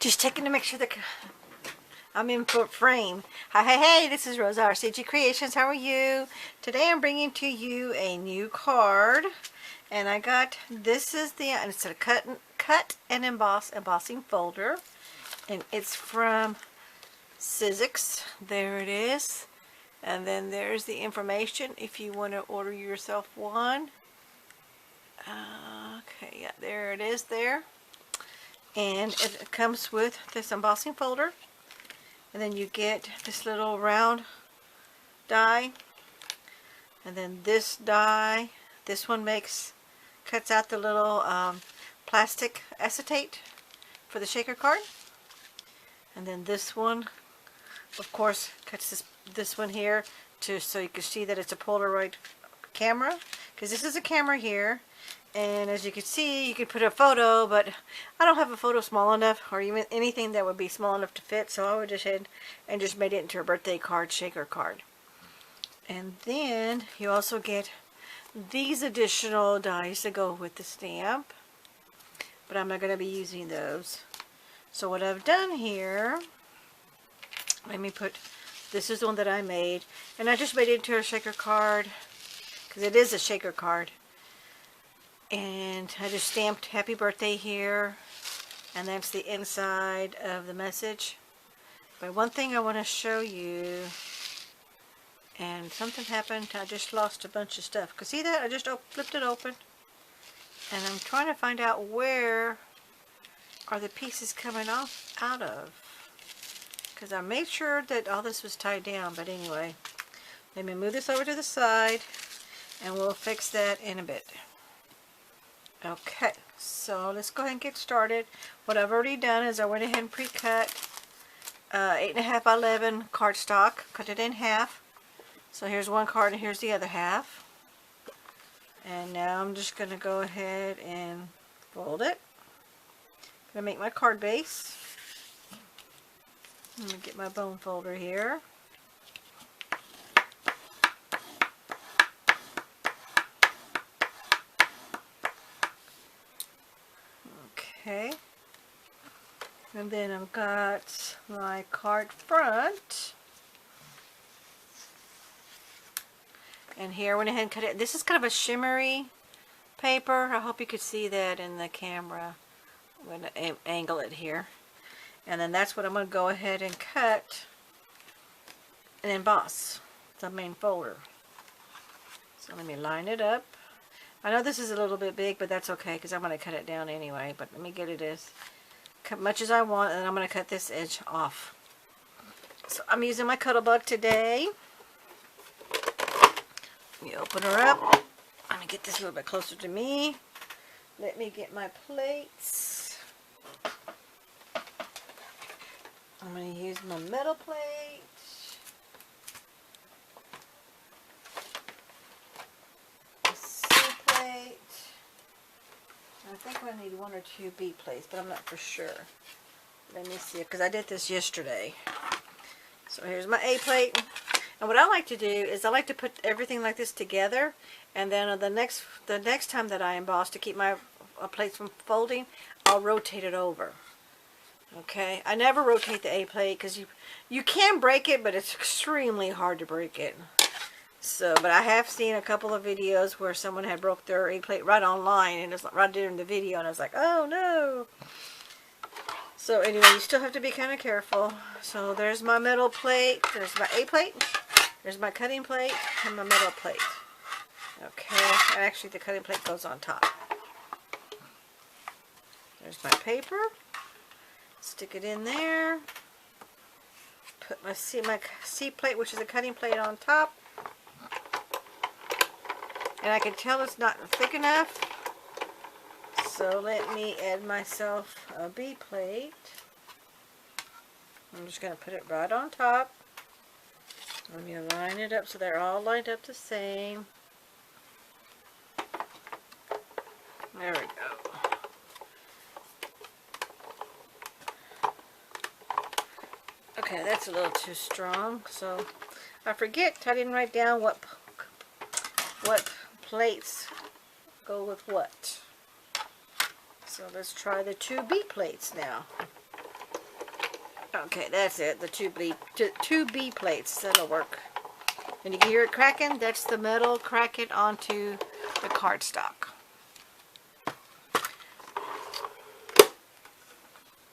Just checking to make sure that I'm in frame. Hi, hey, this is Rosa, rcgkreations. How are you? Today I'm bringing to you a new card. And I got, it's a cut and embossing folder. And it's from Sizzix. There it is. And then there's the information if you want to order yourself one. Okay, yeah, there it is there. And it comes with this embossing folder. And then you get this little round die. And then this die, this one cuts out the little plastic acetate for the shaker card. And then this one, of course, cuts this one here so you can see that it's a Polaroid camera. Because this is a camera here. And as you can see, you could put a photo, but I don't have a photo small enough, or even anything that would be small enough to fit, so I would just head and just made it into a birthday card, shaker card. And then you also get these additional dies to go with the stamp, but I'm not going to be using those. So what I've done here, let me put, this is the one that I made, and I just made it into a shaker card, because it is a shaker card. And I just stamped happy birthday here, and that's the inside of the message. But one thing I want to show you, and something happened, I just lost a bunch of stuff. Cause see that? I just flipped it open, and I'm trying to find out where are the pieces coming off out of. Because I made sure that all this was tied down, but anyway. Let me move this over to the side, and we'll fix that in a bit. Okay, so let's go ahead and get started. What I've already done is I went ahead and pre-cut 8.5 by 11 cardstock, cut it in half. So here's one card and here's the other half. And now I'm just going to go ahead and fold it. I'm going to make my card base. I'm going to get my bone folder here. Okay, and then I've got my card front, and here I went ahead and cut it. This is kind of a shimmery paper. I hope you could see that in the camera. I'm going to angle it here, and then that's what I'm going to go ahead and cut and emboss the main folder. So let me line it up. I know this is a little bit big, but that's okay because I'm going to cut it down anyway. But let me get it as much as I want, and then I'm going to cut this edge off. So I'm using my Cuttlebug today. Let me open her up. Let me get this a little bit closer to me. Let me get my plates. I'm going to use my metal plate. I think I need 1 or 2 B plates, but I'm not for sure. Let me see, because I did this yesterday. So here's my A plate. And what I like to do is I like to put everything like this together, and then the next time that I emboss, to keep my plates from folding, I'll rotate it over. Okay, I never rotate the A plate because you can break it, but it's extremely hard to break it. So, but I have seen a couple of videos where someone had broke their A plate right online, and it's right during the video, and I was like, oh no. So anyway, you still have to be kind of careful. So there's my metal plate, there's my A plate, there's my cutting plate, and my metal plate. Okay, and actually the cutting plate goes on top. There's my paper. Stick it in there. Put my C plate, which is a cutting plate, on top. And I can tell it's not thick enough, so let me add myself a B plate. I'm just going to put it right on top. Let me line it up so they're all lined up the same. There we go. Okay, that's a little too strong, so I didn't write down what plates go with what. So let's try the 2 B plates now. Okay, that's it. The two B plates. That'll work. And you can hear it cracking. That's the metal cracking onto the cardstock.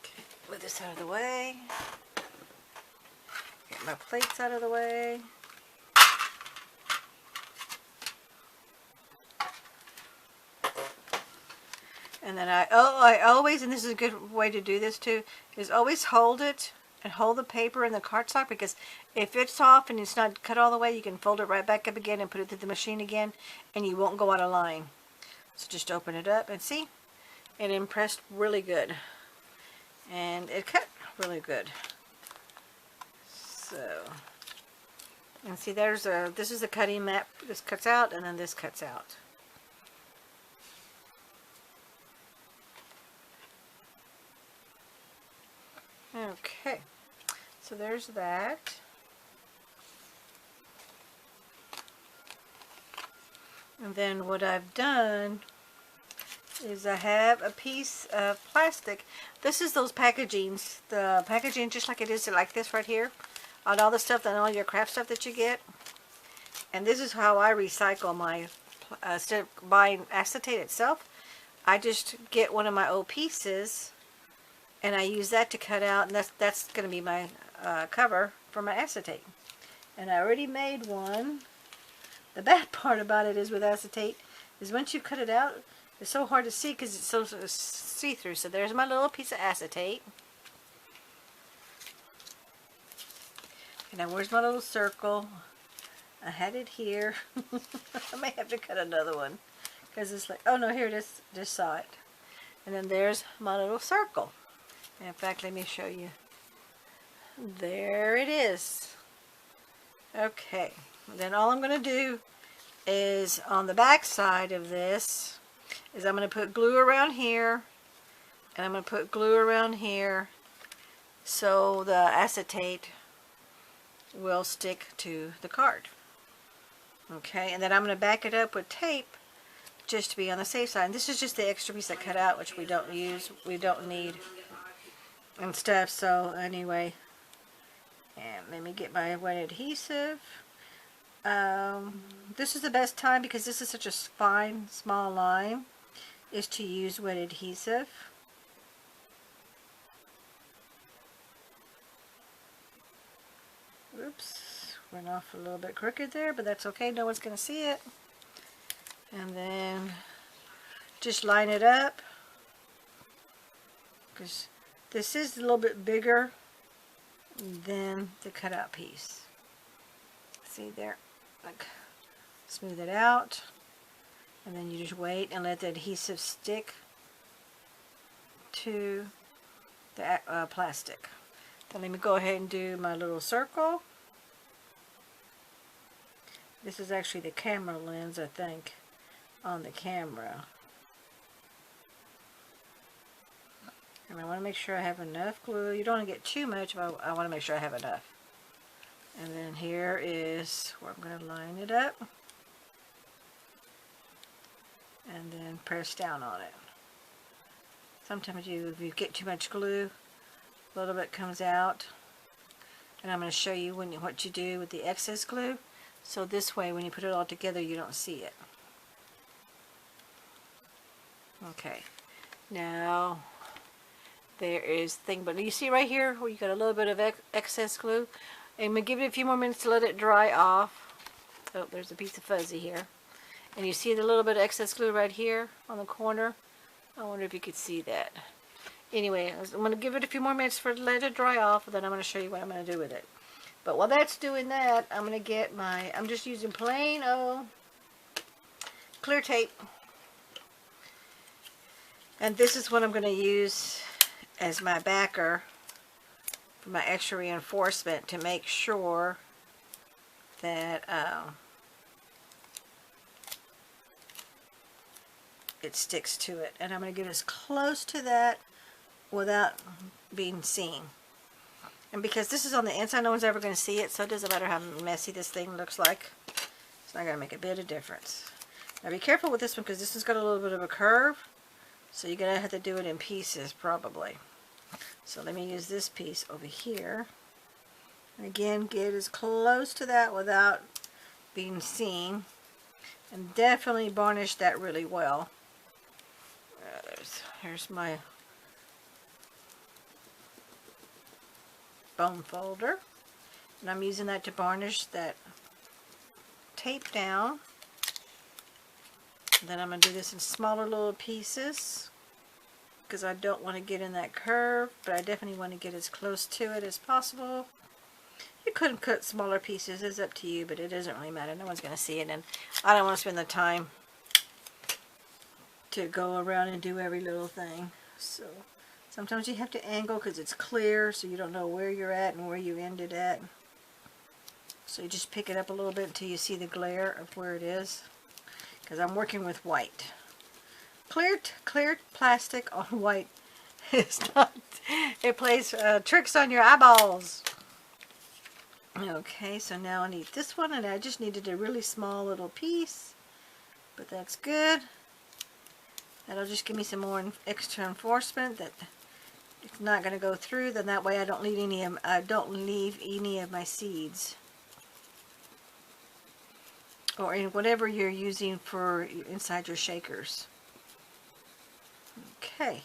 Okay, move this out of the way. Get my plates out of the way. And then I always, and this is a good way to do this too, is always hold it and hold the paper in the cardstock, because if it's off and it's not cut all the way, you can fold it right back up again and put it through the machine again, and you won't go out of line. So just open it up and see, it impressed really good, and it cut really good. So, and see, there's a, this is the cutting mat. This cuts out, and then this cuts out. Okay, so there's that. And then what I've done is I have a piece of plastic. This is those packagings, the packaging just like it is like this right here, on all the stuff and all your craft stuff that you get. And this is how I recycle my, instead of buying acetate itself, I just get one of my old pieces and I use that to cut out, and that's going to be my cover for my acetate. And I already made one. The bad part about it is with acetate is once you cut it out, it's so hard to see because it's so see-through. So there's my little piece of acetate. And now where's my little circle? I had it here. I may have to cut another one because it's like, oh no, here it is. Just saw it. And then there's my little circle. In fact, let me show you. There it is. Okay. Then all I'm going to do is on the back side of this is I'm going to put glue around here, and I'm going to put glue around here so the acetate will stick to the card. Okay, and then I'm going to back it up with tape just to be on the safe side. And this is just the extra piece I cut out, which we don't use, we don't need and stuff. So anyway, and let me get my wet adhesive. This is the best time, because this is such a fine small line, is to use wet adhesive. Oops, went off a little bit crooked there, but that's okay, no one's going to see it. And then just line it up, because this is a little bit bigger than the cutout piece. See there? Like, smooth it out, and then you just wait and let the adhesive stick to the plastic. Then let me go ahead and do my little circle. This is actually the camera lens, I think, on the camera. And I want to make sure I have enough glue. You don't want to get too much, but I want to make sure I have enough. And then here is where I'm going to line it up. And then press down on it. Sometimes if you get too much glue, a little bit comes out. And I'm going to show you what you do with the excess glue. So this way, when you put it all together, you don't see it. Okay. Now, there is thing, but you see right here where you got a little bit of excess glue. I'm going to give it a few more minutes to let it dry off. Oh, there's a piece of fuzzy here. And you see the little bit of excess glue right here on the corner? I wonder if you could see that. Anyway, I'm going to give it a few more minutes for it to let it dry off, and then I'm going to show you what I'm going to do with it. But while that's doing that, I'm going to get my, I'm just using plain old clear tape. And this is what I'm going to use as my backer for my extra reinforcement to make sure that it sticks to it. And I'm going to get as close to that without being seen. And because this is on the inside, no one's ever going to see it, so it doesn't matter how messy this thing looks like. It's not going to make a bit of difference. Now be careful with this one, because this has got a little bit of a curve, so you're going to have to do it in pieces probably. So let me use this piece over here. And again, get as close to that without being seen. And definitely varnish that really well. Here's my bone folder. And I'm using that to varnish that tape down. And then I'm going to do this in smaller little pieces because I don't want to get in that curve, but I definitely want to get as close to it as possible. You could cut smaller pieces, it's up to you, but it doesn't really matter. No one's going to see it, and I don't want to spend the time to go around and do every little thing. So sometimes you have to angle because it's clear, so you don't know where you're at and where you ended at. So you just pick it up a little bit until you see the glare of where it is, because I'm working with white. Clear plastic on white is not, it plays tricks on your eyeballs. Okay, so now I need this one, and I just needed a really small little piece, but that's good. That'll just give me some more extra enforcement that it's not going to go through. Then that way I don't leave any of my seeds, or in whatever you're using for inside your shakers. Okay,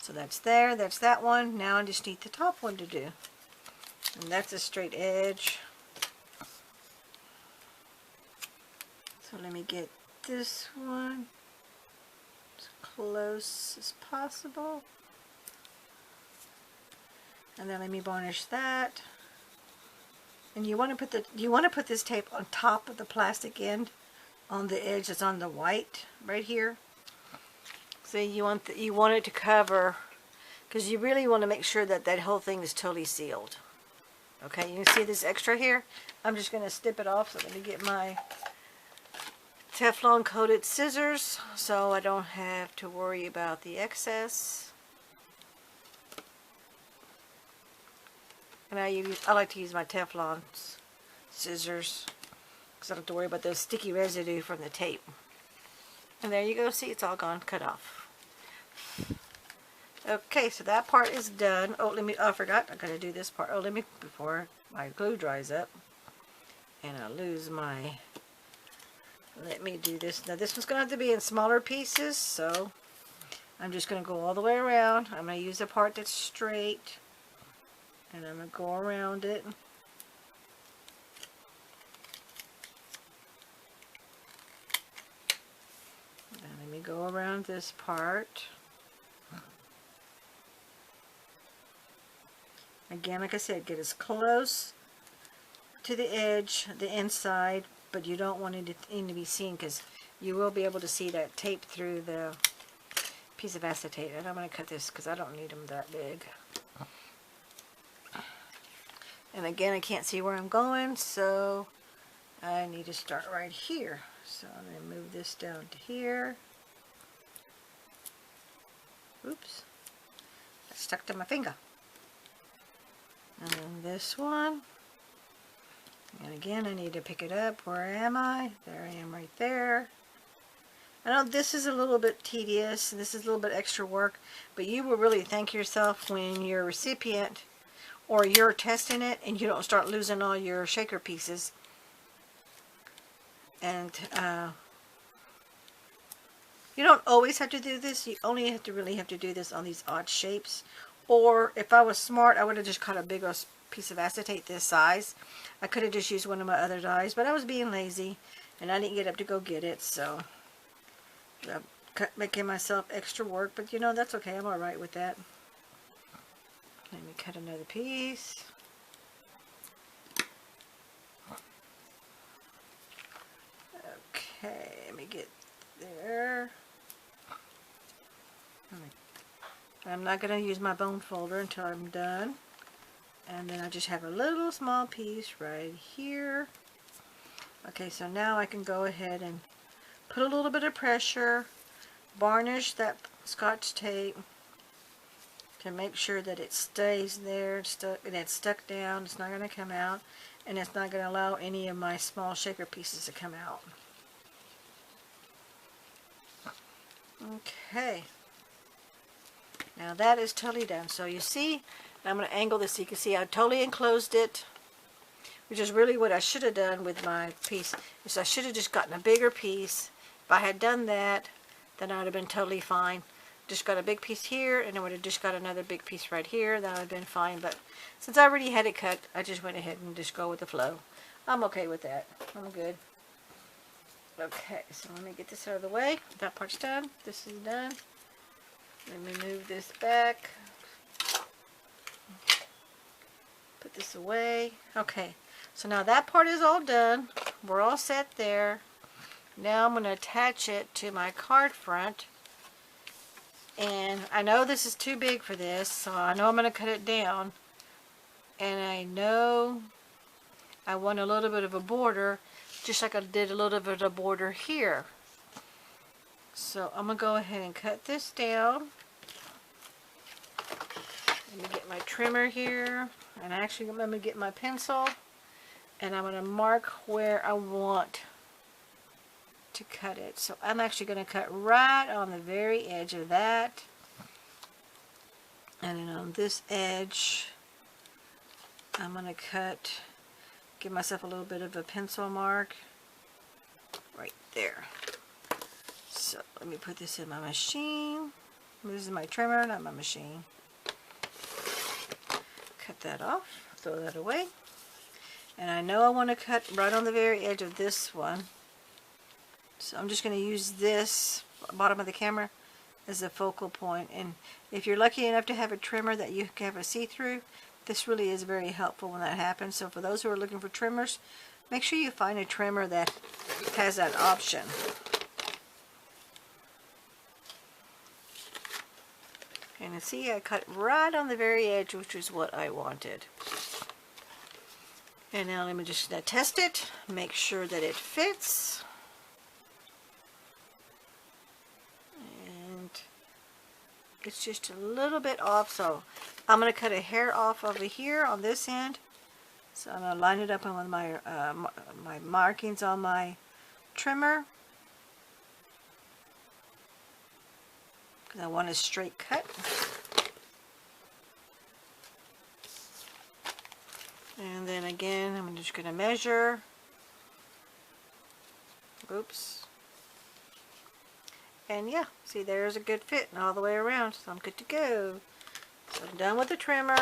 so that's there. That's that one. Now I just need the top one to do. And that's a straight edge. So let me get this one as close as possible. And then let me varnish that. And you want to put this tape on top of the plastic end on the edge that's on the white right here. So you want it to cover, because you really want to make sure that that whole thing is totally sealed. Okay, you can see this extra here. I'm just going to snip it off. So let me get my Teflon coated scissors so I don't have to worry about the excess. And I like to use my Teflon scissors because I don't have to worry about those sticky residue from the tape. And there you go. See, it's all gone, cut off. Okay, so that part is done. Oh, I forgot. I gotta do this part. Oh, before my glue dries up. And I lose my, let me do this. Now this one's gonna have to be in smaller pieces, so I'm just gonna go all the way around. I'm gonna use the part that's straight, and I'm gonna go around it. And let me go around this part. Again, like I said, get as close to the edge, the inside, but you don't want it to be seen because you will be able to see that tape through the piece of acetate. And I'm going to cut this because I don't need them that big. And again, I can't see where I'm going, so I need to start right here. So I'm going to move this down to here. Oops, that stuck to my finger. And then this one, and again I need to pick it up. Where am I? There I am, right there. I know this is a little bit tedious, this is a little bit extra work, but you will really thank yourself when your recipient or you're testing it and you don't start losing all your shaker pieces. And you don't always have to do this. You only really have to do this on these odd shapes. Or if I was smart, I would have just cut a bigger piece of acetate this size. I could have just used one of my other dies, but I was being lazy and I didn't get up to go get it, so I'm making myself extra work, but you know, that's okay. I'm alright with that. Let me cut another piece. Okay, let me get there. I'm not going to use my bone folder until I'm done. And then I just have a little small piece right here. Okay, so now I can go ahead and put a little bit of pressure, varnish that Scotch tape to make sure that it stays there, and it's stuck down, it's not going to come out, and it's not going to allow any of my small shaker pieces to come out. Okay. Now that is totally done. So you see, I'm going to angle this so you can see I totally enclosed it, which is really what I should have done with my piece. Is I should have just gotten a bigger piece. If I had done that, then I would have been totally fine. Just got a big piece here, and I would have just got another big piece right here. That would have been fine. But since I already had it cut, I just went ahead and just go with the flow. I'm okay with that. I'm good. Okay, so let me get this out of the way. That part's done. This is done. Let me move this back. Put this away. Okay, so now that part is all done. We're all set there. Now I'm going to attach it to my card front. And I know this is too big for this, so I know I'm going to cut it down. And I know I want a little bit of a border, just like I did a little bit of border here. So I'm going to go ahead and cut this down. Let me get my trimmer here. And actually I'm going to get my pencil. And I'm going to mark where I want to cut it. So I'm actually going to cut right on the very edge of that. And then on this edge, I'm going to cut, give myself a little bit of a pencil mark right there. So let me put this in my machine. This is my trimmer, not my machine. Cut that off, throw that away. And I know I want to cut right on the very edge of this one. So I'm just going to use this bottom of the camera as a focal point. And if you're lucky enough to have a trimmer that you can have a see-through, this really is very helpful when that happens. So for those who are looking for trimmers, make sure you find a trimmer that has that option. And you see I cut right on the very edge, which is what I wanted. And now let me just test it, make sure that it fits. And it's just a little bit off, so I'm going to cut a hair off over here on this end. So I'm going to line it up with my, my markings on my trimmer. Because I want a straight cut. And then again, I'm just going to measure. Oops. And yeah, see, there's a good fit all the way around, so I'm good to go. So I'm done with the trimmer.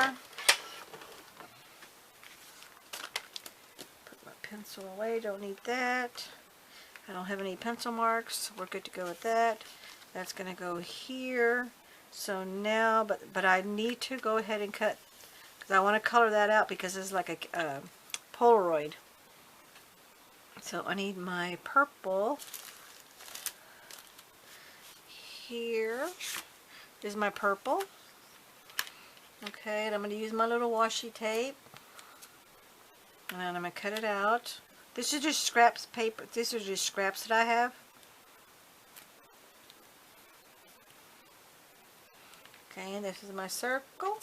Put my pencil away, don't need that. I don't have any pencil marks, we're good to go with that. That's going to go here. So now, but I need to go ahead and cut, because I want to color that out because it's like a Polaroid. So I need my purple. Here is my purple. Okay, and I'm going to use my little washi tape. And I'm going to cut it out. This is just scraps paper. These are just scraps that I have. Okay, and this is my circle.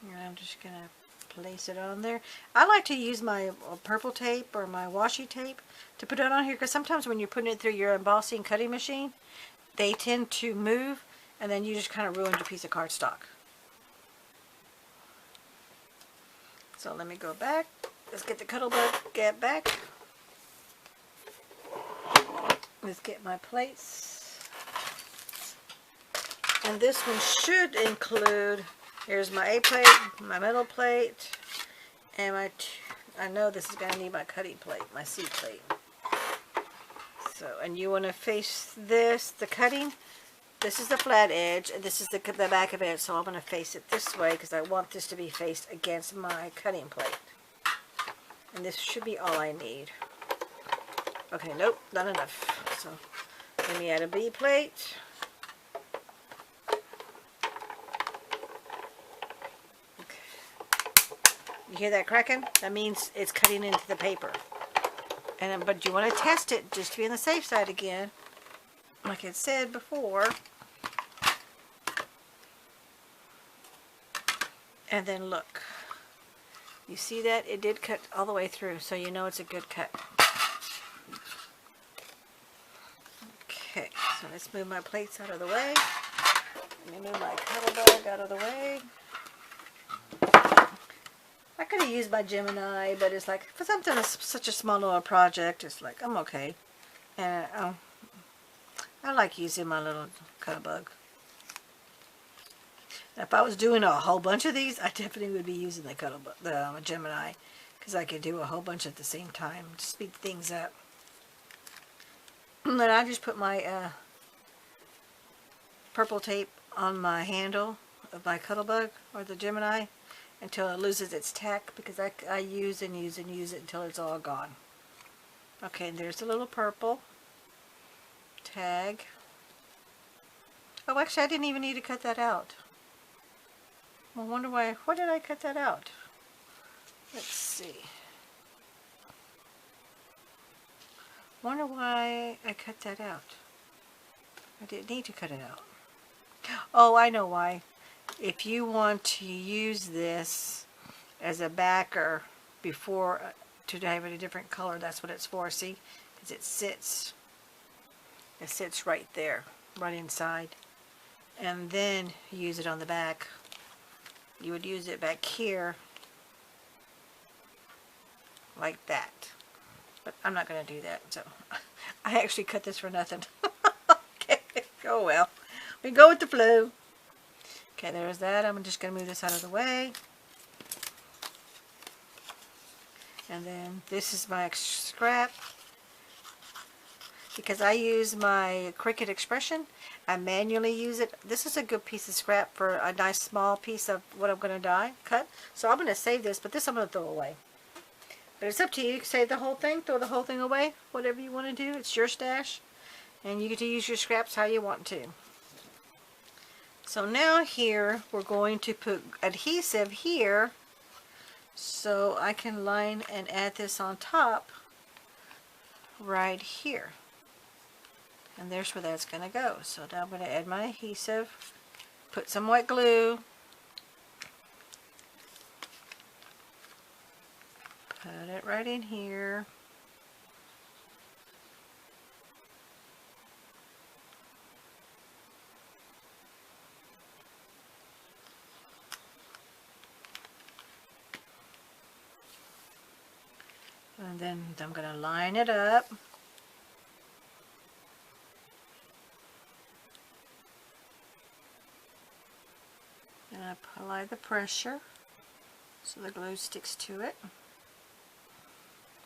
And I'm just going to place it on there. I like to use my purple tape or my washi tape to put it on here, because sometimes when you're putting it through your embossing cutting machine, they tend to move, and then you just kind of ruin your piece of cardstock. So let me go back. Let's get the cuttle get back. Let's get my plates. And this one should include, here's my A plate, my middle plate, and my, I know this is going to need my cutting plate, my C plate. So, and you want to face this, the cutting, this is the flat edge, and this is the back of it, so I'm going to face it this way because I want this to be faced against my cutting plate. And this should be all I need. Okay, nope, not enough. So, let me add a B plate. You hear that cracking? That means it's cutting into the paper. And but you want to test it just to be on the safe side again. Like I said before. And then look. You see that? It did cut all the way through, so you know it's a good cut. let's move my plates out of the way. Let me move my Cuttlebug out of the way. I could have used my Gemini, but it's like, for something such a small little project, it's like, I'm okay. And I like using my little Cuttlebug. If I was doing a whole bunch of these, I definitely would be using the Gemini, because I could do a whole bunch at the same time to speed things up. And then I just put my purple tape on my handle of my Cuttlebug or the Gemini until it loses its tack, because I use and use and use it until it's all gone. Okay, and there's the little purple tag. Oh, actually, I didn't even need to cut that out. I wonder why did I cut that out? Let's see. Wonder why I cut that out. I didn't need to cut it out. Oh, I know why. If you want to use this as a backer before to have it a different color, that's what it's for. See, because it sits right there, right inside, and then use it on the back. You would use it back here like that, but I'm not going to do that, so I actually cut this for nothing. Okay, oh well, we go with the flow. Okay, there's that. I'm just going to move this out of the way, and then this is my scrap. Because I use my Cricut Expression, I manually use it. This is a good piece of scrap for a nice small piece of what I'm going to cut. So I'm going to save this, but this I'm going to throw away. But it's up to you. You can save the whole thing, throw the whole thing away, whatever you want to do. It's your stash, and you get to use your scraps how you want to. So now here, we're going to put adhesive here, so I can line and add this on top right here. And there's where that's going to go. So now I'm going to add my adhesive, put some wet glue, put it right in here, and then I'm going to line it up. And apply the pressure so the glue sticks to it.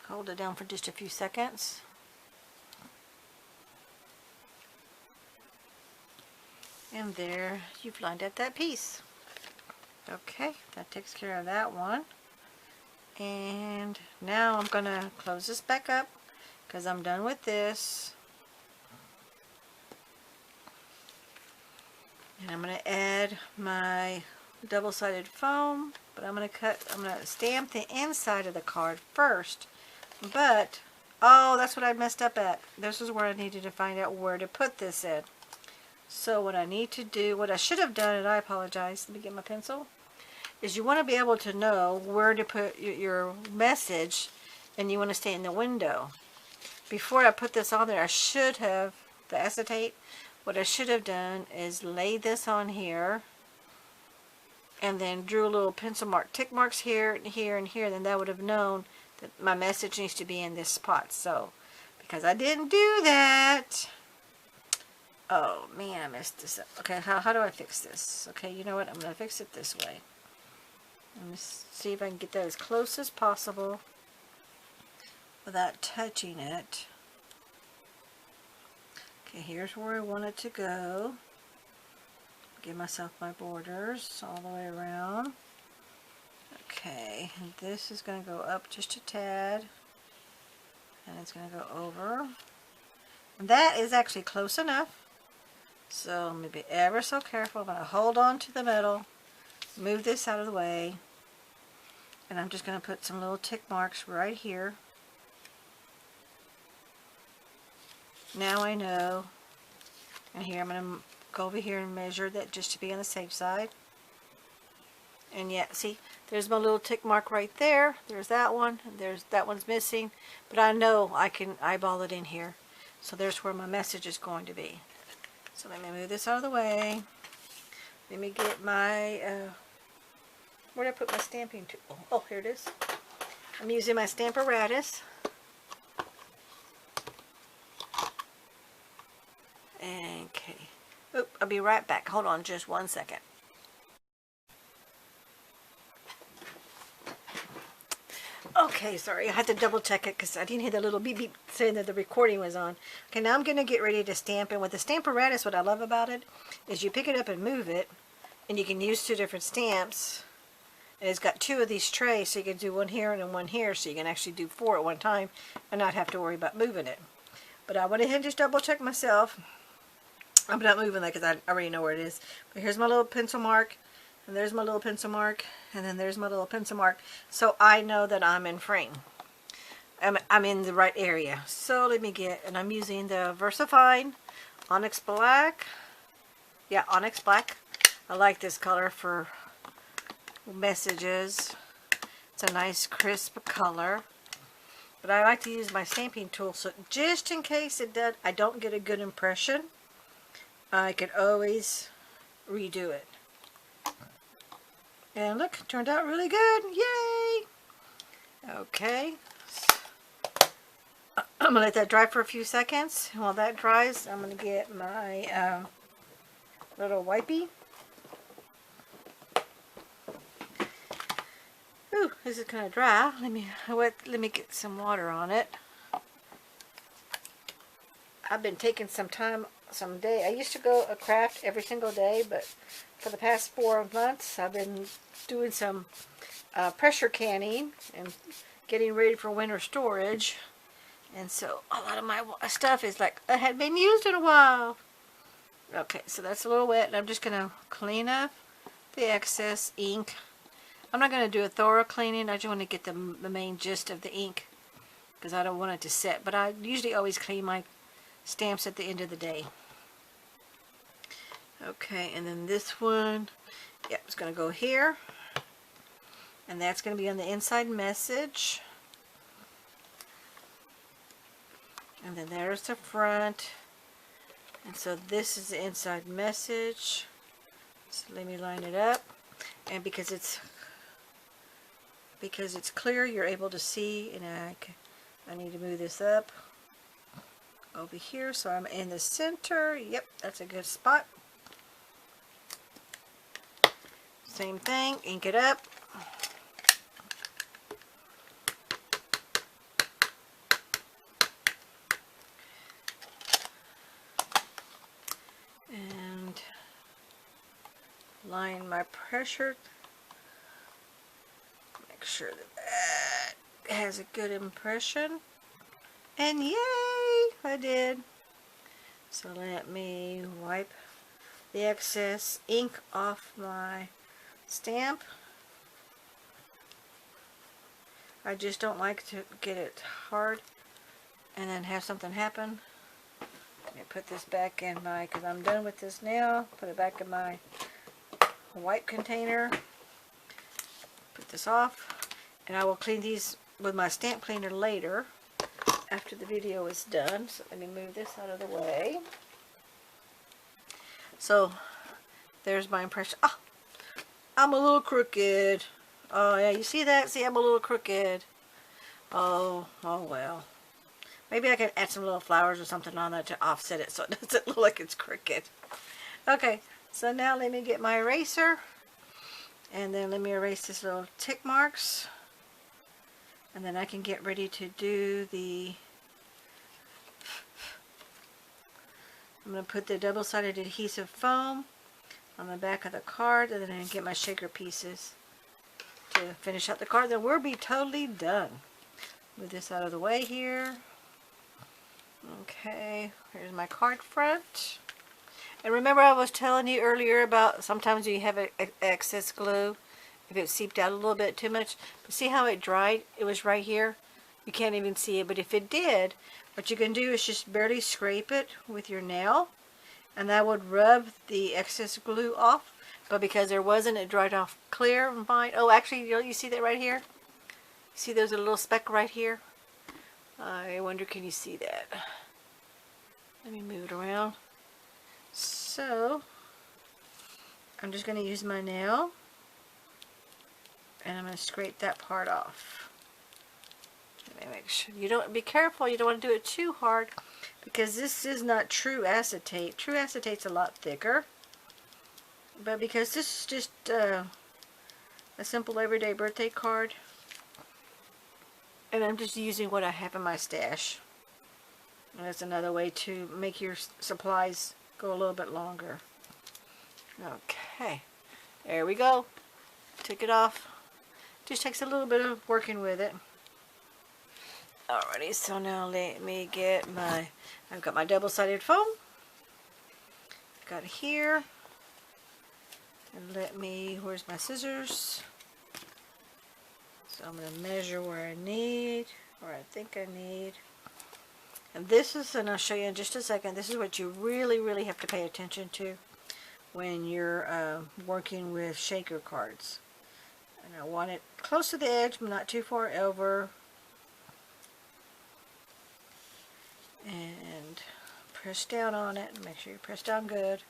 Hold it down for just a few seconds. And there you've lined up that piece. Okay, that takes care of that one. And now I'm going to close this back up because I'm done with this. And I'm going to add my double-sided foam, but I'm going to stamp the inside of the card first. But, oh, that's what I messed up at. This is where I needed to find out where to put this in. So what I need to do, what I should have done, and I apologize, let me get my pencil, is you want to be able to know where to put your message, and you want to stay in the window. Before I put this on there, I should have, the acetate, what I should have done is lay this on here and then drew a little pencil mark, tick marks here and here and here. Then that would have known that my message needs to be in this spot. So, because I didn't do that, oh man, I messed this up. Okay, how do I fix this? Okay, you know what? I'm going to fix it this way. Let me see if I can get that as close as possible without touching it. Okay, here's where I want it to go. Give myself my borders all the way around. Okay, and this is going to go up just a tad. And it's going to go over. And that is actually close enough. So I'm going to be ever so careful. I'm going to hold on to the metal, move this out of the way, and I'm just going to put some little tick marks right here. Now I know. And here I'm going to go over here and measure that just to be on the safe side. And yeah, see, there's my little tick mark right there. There's that one. There's that one's missing. But I know I can eyeball it in here. So there's where my message is going to be. So let me move this out of the way. Let me get my, where did I put my stamping tool? Oh, here it is. I'm using my stamp apparatus. Okay. Oop, I'll be right back. Hold on just 1 second. Okay, sorry, I had to double check it because I didn't hear the little beep beep saying that the recording was on. Okay, now I'm going to get ready to stamp, and with the stamp apparatus, what I love about it is you pick it up and move it, and you can use 2 different stamps, and it's got 2 of these trays, so you can do one here and then one here, so you can actually do 4 at one time and not have to worry about moving it. But I went ahead and just double check myself. I'm not moving that because I already know where it is. But here's my little pencil mark, and there's my little pencil mark, and then there's my little pencil mark, so I know that I'm in frame. I'm in the right area. So let me get, and I'm using the VersaFine Onyx Black. Yeah, Onyx Black. I like this color for messages. It's a nice crisp color. But I like to use my stamping tool, so just in case I don't get a good impression, I could always redo it. And look, it turned out really good. Yay! Okay. I'm going to let that dry for a few seconds. While that dries, I'm going to get my little wipey. Ooh, this is kind of dry. Let me get some water on it. I've been taking some time, some day. I used to go a craft every single day, but for the past 4 months, I've been doing some pressure canning and getting ready for winter storage. And so a lot of my stuff is like, I hadn't been used in a while. Okay, so that's a little wet, and I'm just going to clean up the excess ink. I'm not going to do a thorough cleaning. I just want to get the main gist of the ink because I don't want it to set. But I usually always clean my stamps at the end of the day. Okay, and then this one, yep, it's going to go here. And that's going to be on the inside message. And then there's the front. And so this is the inside message. So let me line it up. And because it's clear, you're able to see, and I need to move this up over here so I'm in the center. Yep, that's a good spot. Same thing, ink it up. And line my pressure. Make sure that has a good impression. And yay, I did. So let me wipe the excess ink off my stamp. I just don't like to get it hard and then have something happen. Let me put this back in my, because I'm done with this now, put it back in my wipe container. Put this off, and I will clean these with my stamp cleaner later after the video is done. So let me move this out of the way. So there's my impression. Oh, I'm a little crooked. Oh yeah, you see that? See, I'm a little crooked. Oh well. Maybe I can add some little flowers or something on that to offset it so it doesn't look like it's crooked. Okay, so now let me get my eraser. And then let me erase this little tick marks. And then I can get ready to do the... I'm going to put the double-sided adhesive foam on the back of the card, and then I can get my shaker pieces to finish out the card. Then we'll be totally done. Move this out of the way here. Okay, here's my card front. And remember I was telling you earlier about sometimes you have excess glue if it seeped out a little bit too much. But see how it dried? It was right here. You can't even see it. But if it did, what you can do is just barely scrape it with your nail. And that would rub the excess glue off. But because there wasn't, it dried off clear and fine. Oh, actually, you see that right here? See there's a little speck right here? I wonder, can you see that? Let me move it around. So I'm just going to use my nail and I'm going to scrape that part off. Let me make sure you don't, be careful, you don't want to do it too hard because this is not true acetate. True acetate's a lot thicker, but because this is just a simple everyday birthday card and I'm just using what I have in my stash, and that's another way to make your supplies go a little bit longer. Okay, there we go. Take it off. Just takes a little bit of working with it. Alrighty, so now let me get my, I've got my double-sided foam. Got it here. And let me, where's my scissors? So I'm going to measure where I need, or I think I need. And this is, and I'll show you in just a second, this is what you really, really have to pay attention to when you're working with shaker cards. And I want it close to the edge, but not too far over. And press down on it. Make sure you press down good.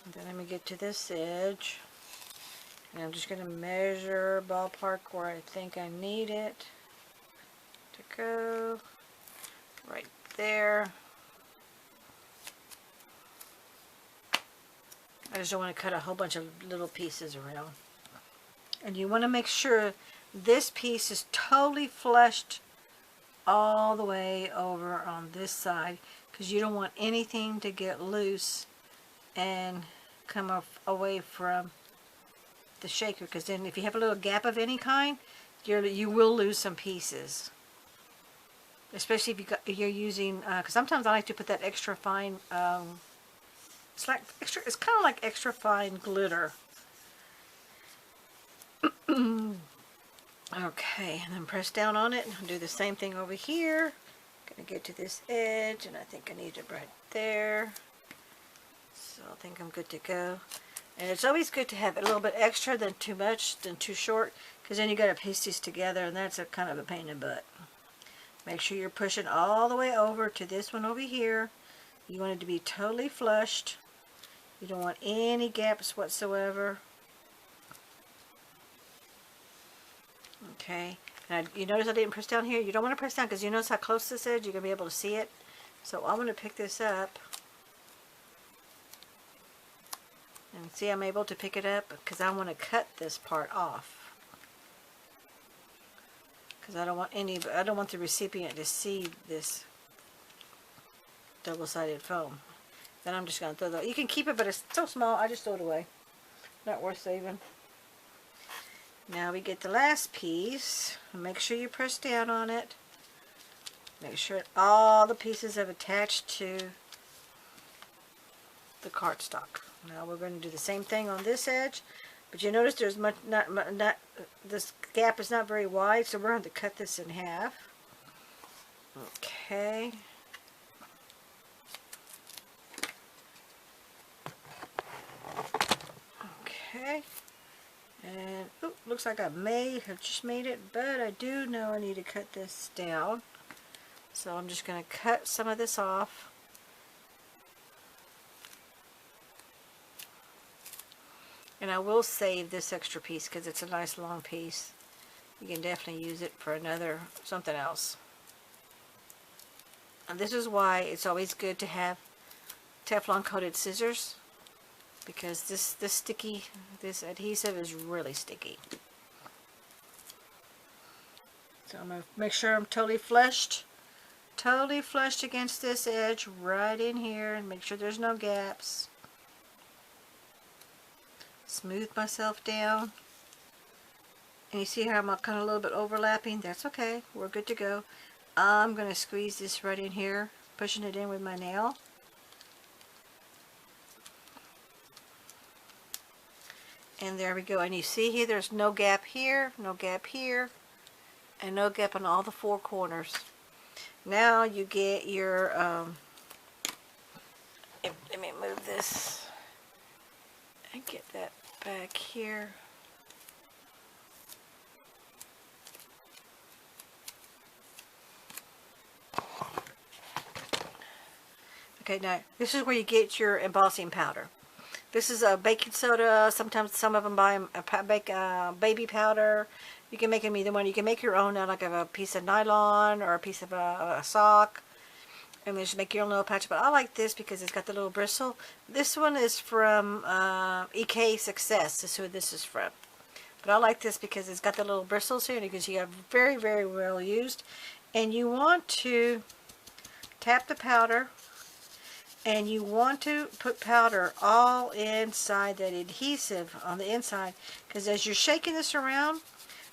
And then let me get to this edge. And I'm just going to measure ballpark where I think I need it to go. Right there. I just don't want to cut a whole bunch of little pieces around. And you want to make sure this piece is totally flushed all the way over on this side, because you don't want anything to get loose and come away from the shaker, because then if you have a little gap of any kind, you will lose some pieces. Especially if you're using, because sometimes I like to put that extra fine, it's kind of like extra fine glitter. Okay, and then press down on it and do the same thing over here. Gonna get to this edge, and I think I need it right there. So I think I'm good to go. And it's always good to have a little bit extra than too much, than too short, because then you got to paste these together, and that's a kind of a pain in the butt. Make sure you're pushing all the way over to this one over here. You want it to be totally flushed. You don't want any gaps whatsoever. Okay, and you notice I didn't press down here. You don't want to press down because you notice how close this is. You're going to be able to see it. So I'm going to pick this up. And see, I'm able to pick it up because I want to cut this part off. Because I don't want the recipient to see this double-sided foam. Then I'm just going to throw that. You can keep it, but it's so small, I just throw it away. Not worth saving. Now we get the last piece. Make sure you press down on it. Make sure all the pieces have attached to the cardstock. Now we're going to do the same thing on this edge, but you notice there's this gap is not very wide, so we're going to cut this in half. Okay. Okay. And looks like I may have just made it, but I do know I need to cut this down. So I'm just going to cut some of this off. And I will save this extra piece because it's a nice long piece. You can definitely use it for something else. And this is why it's always good to have Teflon coated scissors, because this adhesive is really sticky. So I'm going to make sure I'm totally flushed against this edge right in here, and make sure there's no gaps. Smooth myself down. And you see how I'm kind of a little bit overlapping? That's okay. We're good to go. I'm going to squeeze this right in here, pushing it in with my nail. And there we go. And you see here, there's no gap here, no gap here, and no gap on all the four corners. Now you get your, let me move this and get that back here. Okay, now this is where you get your embossing powder. This is a baking soda. Sometimes some of them buy a baby powder. You can make them either one. You can make your own out like a piece of nylon or a piece of a sock. And then just make your own little patch. But I like this because it's got the little bristle. This one is from EK Success. This is who this is from. But I like this because it's got the little bristles here. And you can see very, very well used. And you want to tap the powder. And you want to put powder all inside that adhesive on the inside. Because as you're shaking this around,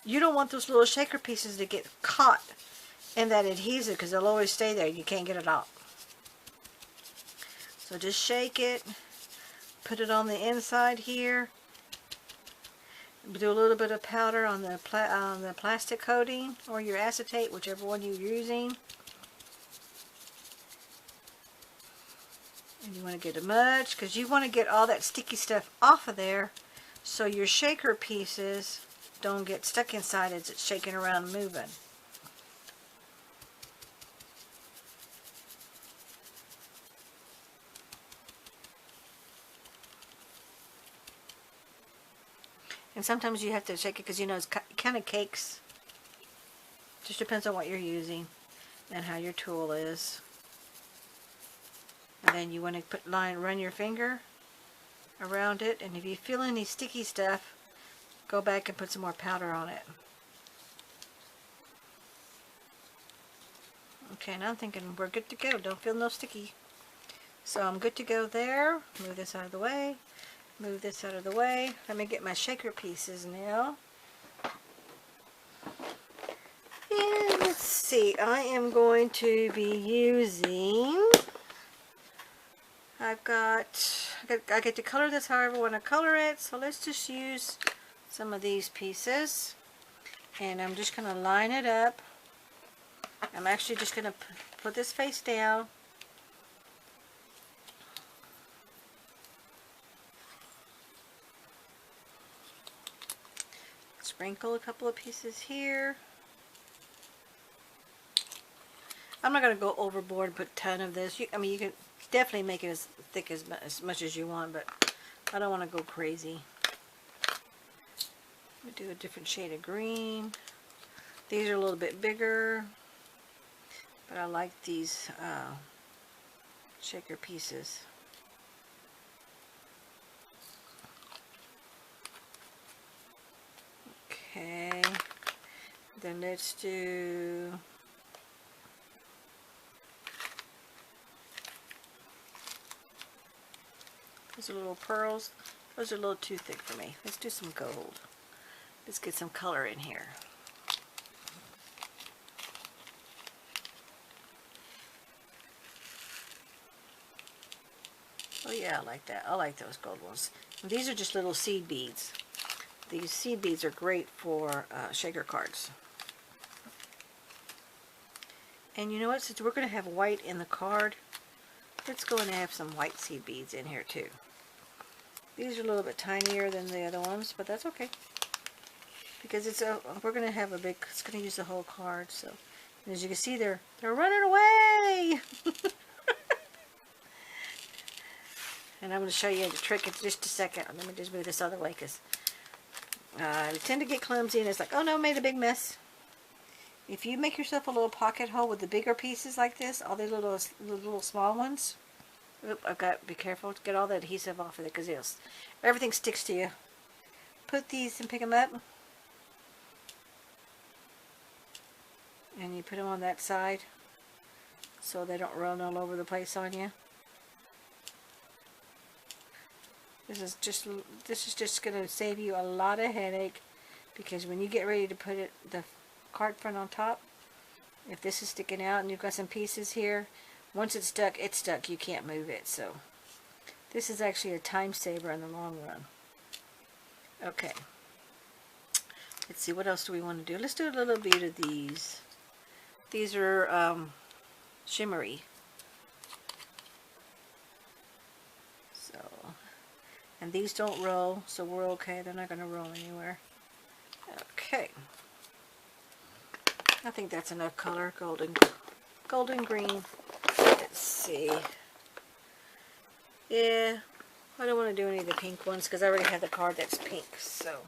you don't want those little shaker pieces to get caught in that adhesive. Because they'll always stay there. You can't get it out. So just shake it. Put it on the inside here. Do a little bit of powder on the plastic coating. Or your acetate, whichever one you're using. And you want to get a much, because you want to get all that sticky stuff off of there so your shaker pieces don't get stuck inside as it's shaking around and moving. And sometimes you have to shake it because, you know, it's kind of cakes. Just depends on what you're using and how your tool is. And then you want to run your finger around it, and if you feel any sticky stuff, go back and put some more powder on it. Okay, now I'm thinking we're good to go. Don't feel no sticky. So I'm good to go there. Move this out of the way. Move this out of the way. Let me get my shaker pieces now. And let's see. I am going to be using... I get to color this however I want to color it, so let's just use some of these pieces, and I'm just going to line it up. I'm actually just going to put this face down, sprinkle a couple of pieces here. I'm not going to go overboard and put a ton of this. I mean, you can definitely make it as thick as much as you want, but I don't want to go crazy. We do a different shade of green. These are a little bit bigger, but I like these shaker pieces. Okay, then let's do... Those are little pearls. Those are a little too thick for me. Let's do some gold. Let's get some color in here. Oh yeah, I like that. I like those gold ones. And these are just little seed beads. These seed beads are great for shaker cards. And you know what? Since we're going to have white in the card, let's go and have some white seed beads in here too. These are a little bit tinier than the other ones, but that's okay. Because we're going to have a big, it's going to use the whole card. So, and as you can see, they're running away. And I'm going to show you the trick in just a second. Let me just move this other way because I tend to get clumsy and it's like, oh no, made a big mess. If you make yourself a little pocket hole with the bigger pieces like this, all these little small ones, I've got to be careful to get all the adhesive off of it because everything sticks to you. Put these and pick them up. And you put them on that side so they don't run all over the place on you. This is just going to save you a lot of headache because when you get ready to put the card front on top, if this is sticking out and you've got some pieces here, once it's stuck, it's stuck. You can't move it. So this is actually a time saver in the long run. Okay. Let's see, what else do we want to do? Let's do a little bit of these. These are shimmery. So, and these don't roll, so we're okay. They're not going to roll anywhere. Okay. I think that's enough color. Golden green. Let's see. Yeah, I don't want to do any of the pink ones because I already have the card that's pink. So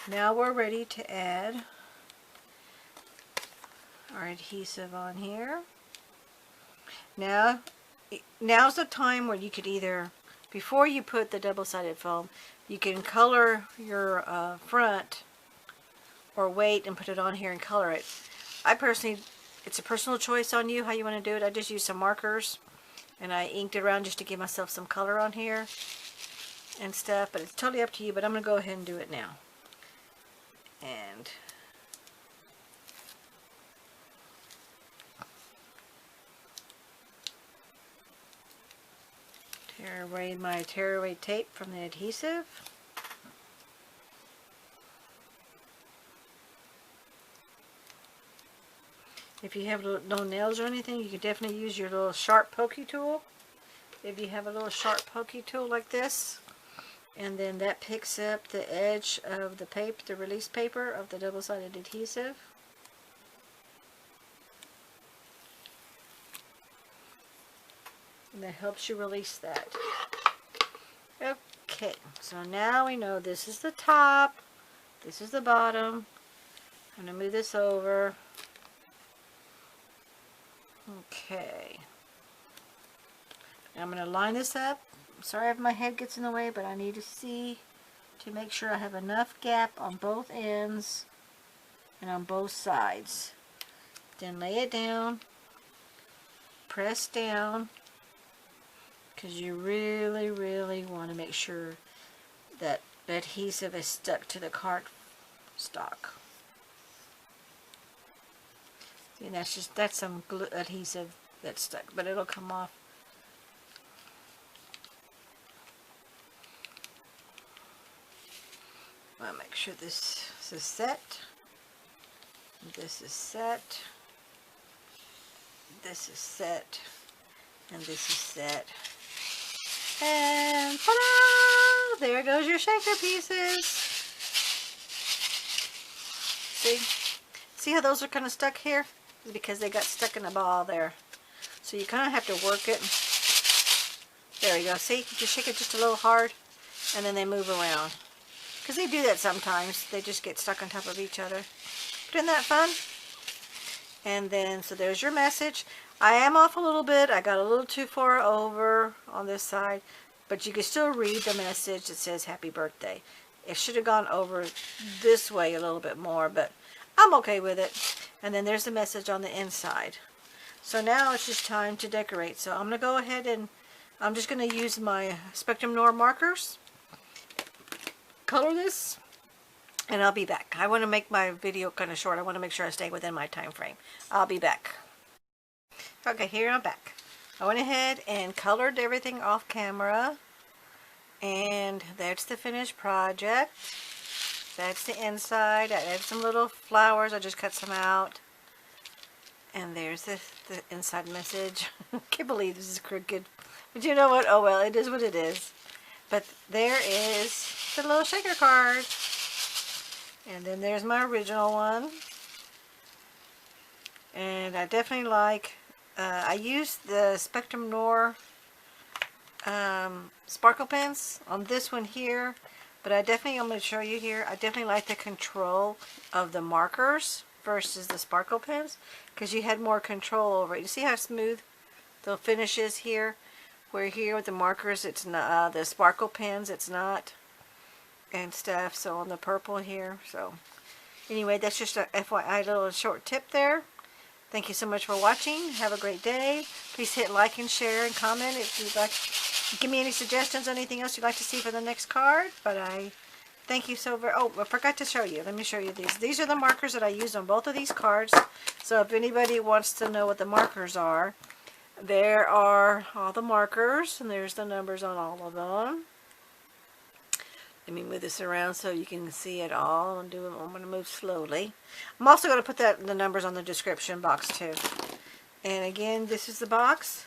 now we're ready to add our adhesive on here. Now's the time where you could either, before you put the double-sided foam, you can color your front, or wait and put it on here and color it. I personally, it's a personal choice on you how you want to do it. I just used some markers and I inked it around just to give myself some color on here and stuff, but it's totally up to you. But I'm going to go ahead and do it now. And tear away my tearaway tape from the adhesive. If you have no nails or anything, you can definitely use your little sharp pokey tool. If you have a little sharp pokey tool like this, and then that picks up the edge of the paper, the release paper of the double-sided adhesive. And that helps you release that. Okay, so now we know this is the top, this is the bottom. I'm going to move this over. Okay. I'm going to line this up. I'm sorry if my head gets in the way, but I need to see to make sure I have enough gap on both ends and on both sides. Then lay it down, press down, because you really, really want to make sure that the adhesive is stuck to the cardstock. See, that's some glue adhesive that's stuck, but it'll come off. I'll make sure this is set. This is set. This is set. And this is set. And ta-da! There goes your shaker pieces. See how those are kind of stuck here? It's because they got stuck in a ball there. So you kind of have to work it. There you go. See? You just shake it just a little hard, and then they move around. Because they do that sometimes. They just get stuck on top of each other. But isn't that fun? And then, so there's your message. I am off a little bit. I got a little too far over on this side. But you can still read the message that says happy birthday. It should have gone over this way a little bit more, but I'm okay with it. And then there's the message on the inside. So now it's just time to decorate. So I'm going to go ahead and I'm just going to use my Spectrum Noir markers. Color this. And I'll be back. I want to make my video kind of short. I want to make sure I stay within my time frame. I'll be back. Okay, here I'm back. I went ahead and colored everything off camera. And that's the finished project. That's the inside. I added some little flowers. I just cut some out. And there's the inside message. I can't believe this is crooked. But you know what? Oh well, it is what it is. But there is the little shaker card. And then there's my original one. And I definitely like, I used the Spectrum Noir sparkle pens on this one here. But I'm going to show you here, I definitely like the control of the markers versus the sparkle pens. Because you had more control over it. You see how smooth the finish is here? Where here with the markers, it's not, the sparkle pens, it's not. And stuff. So on the purple here. So anyway, that's just a FYI little short tip there. Thank you so much for watching. Have a great day. Please hit like and share and comment if you'd like. Give me any suggestions, anything else you'd like to see for the next card. But I thank you so very. Oh, I forgot to show you. Let me show you these. These are the markers that I used on both of these cards. So if anybody wants to know what the markers are, there are all the markers, and there's the numbers on all of them. Let me move this around so you can see it all. I'm going to move slowly. I'm also going to put the numbers on the description box too. And again, this is the box.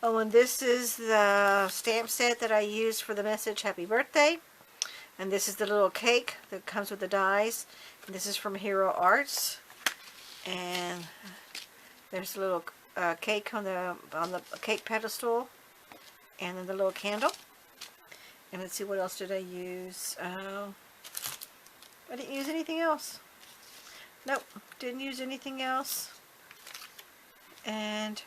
Oh, and this is the stamp set that I used for the message Happy Birthday. And this is the little cake that comes with the dies. And this is from Hero Arts. And there's a little cake on the cake pedestal, and then the little candle. And let's see, what else did I use? I didn't use anything else. Nope, didn't use anything else. And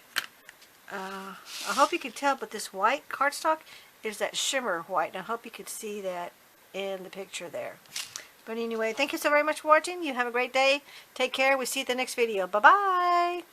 I hope you can tell, but this white cardstock is that shimmer white, and I hope you could see that in the picture there. But anyway, thank you so very much for watching. You have a great day. Take care. We'll see you at the next video. Bye-bye.